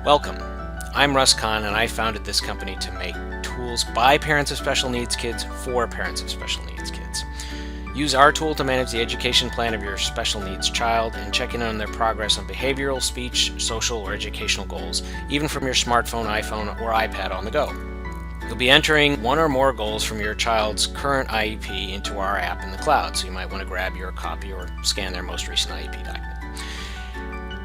Welcome. I'm Russ Kahn, and I founded this company to make tools by parents of special needs kids for parents of special needs kids. Use our tool to manage the education plan of your special needs child and check in on their progress on behavioral, speech, social, or educational goals, even from your smartphone, iPhone, or iPad on the go. You'll be entering one or more goals from your child's current IEP into our app in the cloud, so you might want to grab your copy or scan their most recent IEP document.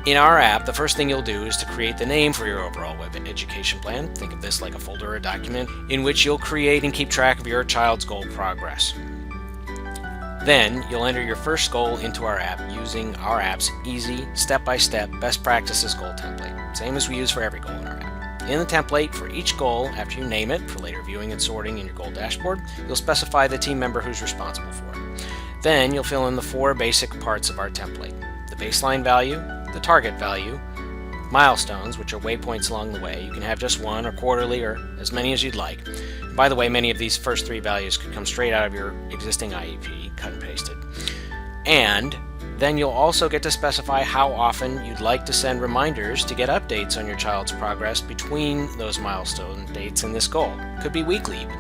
In our app, the first thing you'll do is to create the name for your overall web education plan. Think of this like a folder or document in which you'll create and keep track of your child's goal progress. Then, you'll enter your first goal into our app using our app's easy, step-by-step, best practices goal template, same as we use for every goal in our app. In the template, for each goal, after you name it for later viewing and sorting in your goal dashboard, you'll specify the team member who's responsible for it. Then, you'll fill in the 4 basic parts of our template: the baseline value, the target value, milestones, which are waypoints along the way. You can have just one or quarterly or as many as you'd like. And by the way, many of these first 3 values could come straight out of your existing IEP, cut and pasted. And then you'll also get to specify how often you'd like to send reminders to get updates on your child's progress between those milestone dates and this goal. Could be weekly even.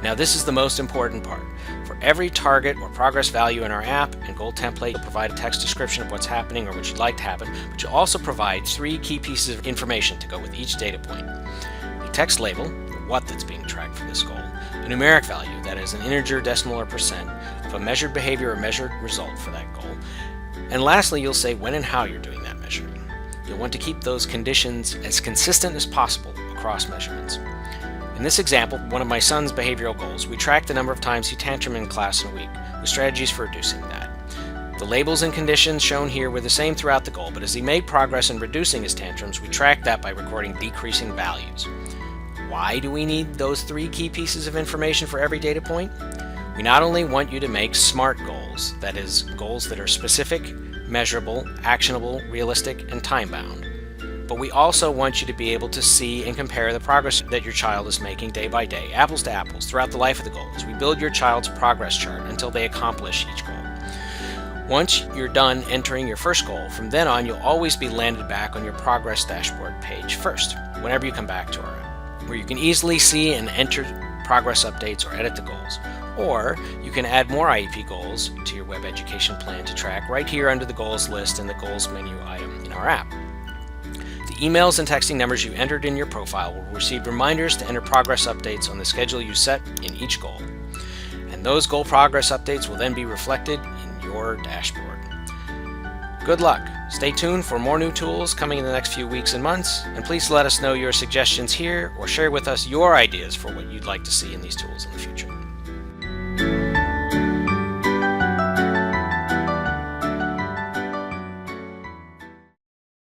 Now this is the most important part. For every target or progress value in our app and goal template, you'll provide a text description of what's happening or what you'd like to happen, but you'll also provide 3 key pieces of information to go with each data point. A text label, the what that's being tracked for this goal, a numeric value, that is an integer, decimal, or percent, of a measured behavior or measured result for that goal, and lastly you'll say when and how you're doing that measuring. You'll want to keep those conditions as consistent as possible across measurements. In this example, one of my son's behavioral goals, we tracked the number of times he tantrumed in class in a week, with strategies for reducing that. The labels and conditions shown here were the same throughout the goal, but as he made progress in reducing his tantrums, we tracked that by recording decreasing values. Why do we need those 3 key pieces of information for every data point? We not only want you to make SMART goals, that is, goals that are specific, measurable, actionable, realistic, and time-bound, but we also want you to be able to see and compare the progress that your child is making day by day, apples to apples, throughout the life of the goal, as we build your child's progress chart until they accomplish each goal. Once you're done entering your first goal, from then on you'll always be landed back on your progress dashboard page first, whenever you come back to our app, where you can easily see and enter progress updates or edit the goals. Or you can add more IEP goals to your web education plan to track right here under the goals list in the goals menu item in our app. The emails and texting numbers you entered in your profile will receive reminders to enter progress updates on the schedule you set in each goal. And those goal progress updates will then be reflected in your dashboard. Good luck. Stay tuned for more new tools coming in the next few weeks and months, and please let us know your suggestions here or share with us your ideas for what you'd like to see in these tools in the future.